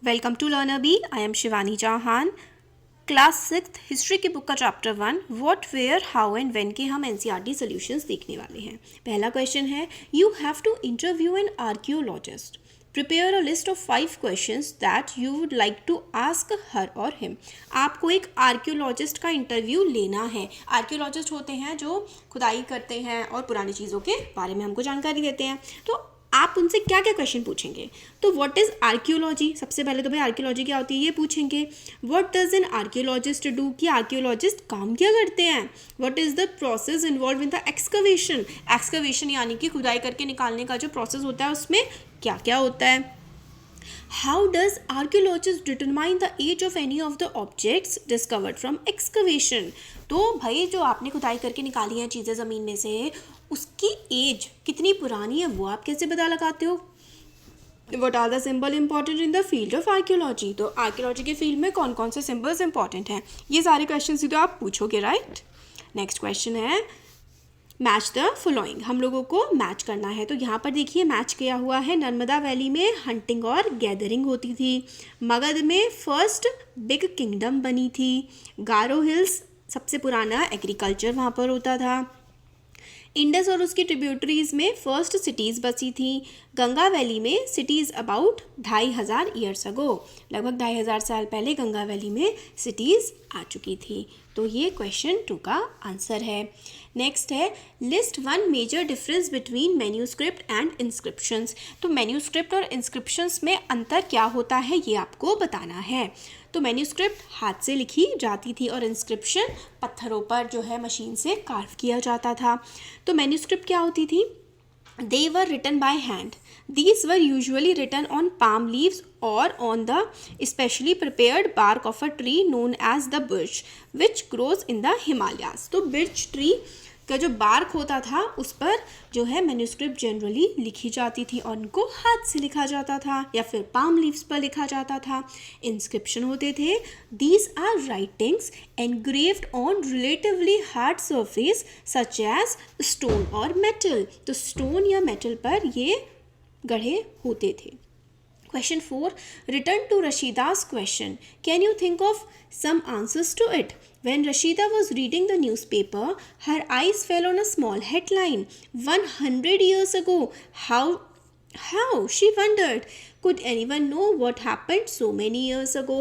Welcome to Learner Bee. I am Shivani Chauhan. Class 6 history की book का chapter 1 what where how and when के हम NCERT solutions देखने वाले हैं। पहला क्वेश्चन है, you have to interview an archaeologist. Prepare a list of 5 questions that you would like to ask her और हिम। आपको एक आर्कियोलॉजिस्ट का इंटरव्यू लेना है। आर्कियोलॉजिस्ट होते हैं जो खुदाई करते हैं और पुरानी चीज़ों के बारे में हमको जानकारी देते हैं। तो आप उनसे क्या क्या क्वेश्चन पूछेंगे? तो व्हाट इज़ आर्कियोलॉजी, सबसे पहले तो भाई आर्कियोलॉजी क्या होती है ये पूछेंगे। What does an archaeologist do, कि आर्कियोलॉजिस्ट काम क्या करते हैं। What is the process involve in the excavation, excavation यानी कि खुदाई करके निकालने का जो प्रोसेस होता है उसमें क्या क्या होता है। How does archaeologist determine the age of any of the objects discovered from excavation. तो भाई जो आपने खुदाई करके निकाली हैं चीज़ें ज़मीन में से, उसकी एज कितनी पुरानी है वो आप कैसे पता लगाते हो। What are the symbol important in the field of archaeology, तो आर्कियोलॉजी के फील्ड में कौन कौन से सिंबल्स इंपॉर्टेंट हैं, ये सारे क्वेश्चन ही तो आप पूछोगे, राइट। नेक्स्ट क्वेश्चन है मैच द फॉलोइंग। हम लोगों को मैच करना है। तो यहाँ पर देखिए मैच किया हुआ है। नर्मदा वैली में हंटिंग और गैदरिंग होती थी। मगध में फर्स्ट बिग किंगडम बनी थी। गारो हिल्स सबसे पुराना एग्रीकल्चर वहाँ पर होता था। इंडस और उसकी ट्रिब्यूटरीज में फर्स्ट सिटीज़ बसी थी। गंगा वैली में सिटीज़ अबाउट 2500 ईयर्स अगो, लगभग 2500 साल पहले गंगा वैली में सिटीज़ आ चुकी थी। तो ये क्वेश्चन 2 का आंसर है। नेक्स्ट है list 1 major difference between manuscript and inscriptions. तो मैन्यूस्क्रिप्ट और इंस्क्रिप्शंस में अंतर क्या होता है ये आपको बताना है। तो मैन्यूस्क्रिप्ट हाथ से लिखी जाती थी और इंस्क्रिप्शन पत्थरों पर जो है मशीन से कार्व किया जाता था। तो मैन्यूस्क्रिप्ट क्या होती थी? They were written by hand. These were usually written on palm leaves or on the specially prepared bark of a tree known as the birch, which grows in the Himalayas. तो birch tree का जो bark होता था उस पर जो है manuscript generally लिखी जाती थी और उनको हाथ से लिखा जाता था या फिर पाम लीव्स पर लिखा जाता था। इंस्क्रिप्शन होते थे these are writings engraved on relatively hard surface such as stone और मेटल। तो स्टोन या मेटल पर ये गढ़े होते थे। Question 4. Return to Rashida's question. Can you think of some answers to it? When Rashida was reading the newspaper, her eyes fell on a small headline. 100 years ago. How? She wondered. Could anyone know what happened so many years ago?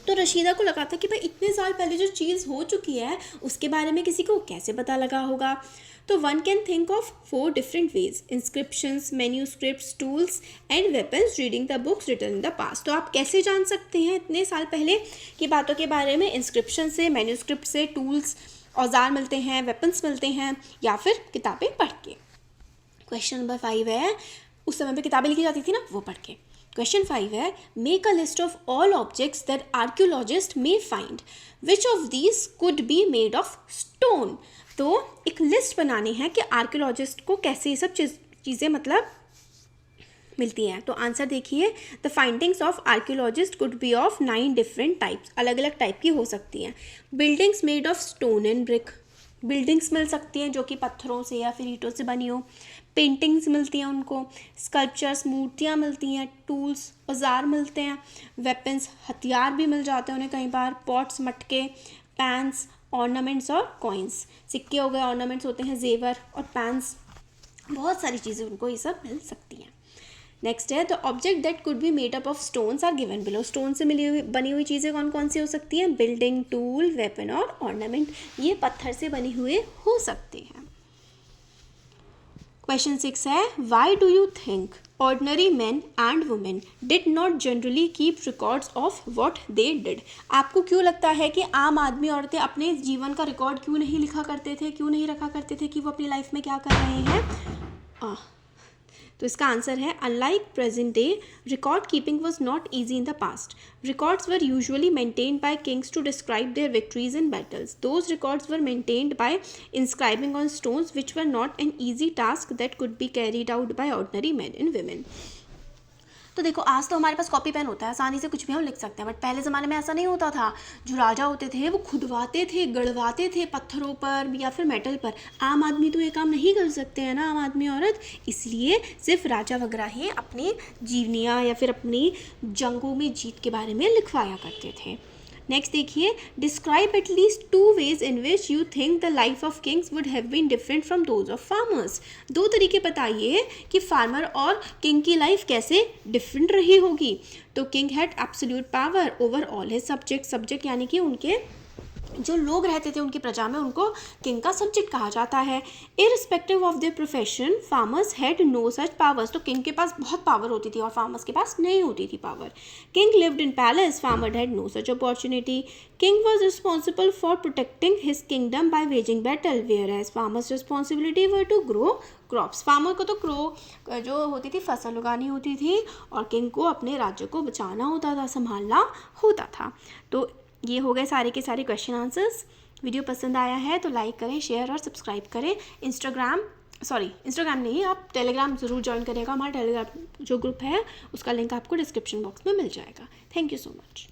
तो रशीदा को लगा था कि भाई इतने साल पहले जो चीज़ हो चुकी है उसके बारे में किसी को कैसे पता लगा होगा। तो one can think of 4 different ways, inscriptions, manuscripts, tools and weapons, reading the books written in the past. तो आप कैसे जान सकते हैं इतने साल पहले की बातों के बारे में? इंस्क्रिप्शन से, मैन्यूस्क्रिप्ट से, टूल्स औजार मिलते हैं, वेपन्स मिलते हैं, या फिर किताबें पढ़ के। क्वेश्चन नंबर 5 है, उस समय पे किताबें लिखी जाती थी ना, वो पढ़ के। क्वेश्चन 5 है make a list of all objects that archaeologist may find, which of these could be made of stone. तो एक लिस्ट बनानी है कि आर्कियोलॉजिस्ट को कैसे ये सब चीज़ें मतलब मिलती हैं। तो आंसर देखिए, the findings of archaeologist could be of 9 different types, अलग अलग टाइप की हो सकती हैं। Buildings made of stone and brick, buildings मिल सकती हैं जो कि पत्थरों से या फिर ईंटों से बनी हो। पेंटिंग्स मिलती हैं उनको, स्कल्पचर्स मूर्तियाँ मिलती हैं, टूल्स औजार मिलते हैं, वेपन्स हथियार भी मिल जाते हैं उन्हें कई बार, पॉट्स मटके, पैन्स, ऑर्नामेंट्स और कॉइन्स, सिक्के हो गए, ऑर्नामेंट्स होते हैं जेवर, और पैन्स, बहुत सारी चीज़ें उनको ये सब मिल सकती हैं। नेक्स्ट है the object that could be made up of stones are given below. Stone से बनी हुई चीज़ें कौन कौन सी हो सकती हैं? बिल्डिंग, टूल, वेपन और ऑर्नामेंट, ये पत्थर से बने हुए हो सकते हैं। क्वेश्चन 6 है why do you think ordinary man and women did not generally keep records of what they did. आपको क्यों लगता है कि आम आदमी औरतें अपने जीवन का रिकॉर्ड क्यों नहीं लिखा करते थे, क्यों नहीं रखा करते थे कि वो अपनी लाइफ में क्या कर रहे हैं? तो इसका आंसर है unlike present day, record keeping was not easy in the past. Records were usually maintained by kings to describe their victories in battles. Those records were maintained by inscribing on stones which were not an easy task that could be carried out by ordinary man and women. तो देखो आज तो हमारे पास copy pen होता है, आसानी से कुछ भी हम लिख सकते हैं, बट पहले ज़माने में ऐसा नहीं होता था। जो राजा होते थे वो खुदवाते थे, गढ़वाते थे पत्थरों पर या फिर मेटल पर। आम आदमी तो ये काम नहीं कर सकते हैं ना, आम आदमी औरत, इसलिए सिर्फ राजा वगैरह ही अपनी जीवनियाँ या फिर अपनी जंगों में जीत के बारे में लिखवाया करते थे। नेक्स्ट देखिए, describe at least 2 ways in which you think the life of kings would have been different from those of farmers। 2 तरीके बताइए कि फार्मर और किंग की लाइफ कैसे डिफरेंट रही होगी। तो king had absolute power over all his subject यानी कि उनके जो लोग रहते थे उनकी प्रजा में, उनको किंग का सब्जेक्ट कहा जाता है। Irrespective of their profession farmers had no such powers. तो किंग के पास बहुत पावर होती थी और फार्मर्स के पास नहीं होती थी power. King lived in palace, farmer had no such opportunity. King was responsible for protecting his kingdom by waging battle, whereas farmers responsibility were to grow crops. Farmer को तो जो होती थी फसल उगानी होती थी और किंग को अपने राज्य को बचाना होता था, संभालना होता था। तो ये हो गए सारे के सारे क्वेश्चन आंसर्स। वीडियो पसंद आया है तो लाइक करें, शेयर और सब्सक्राइब करें। इंस्टाग्राम नहीं, आप टेलीग्राम ज़रूर ज्वाइन करिएगा। हमारा टेलीग्राम जो ग्रुप है उसका लिंक आपको डिस्क्रिप्शन बॉक्स में मिल जाएगा। Thank you so much.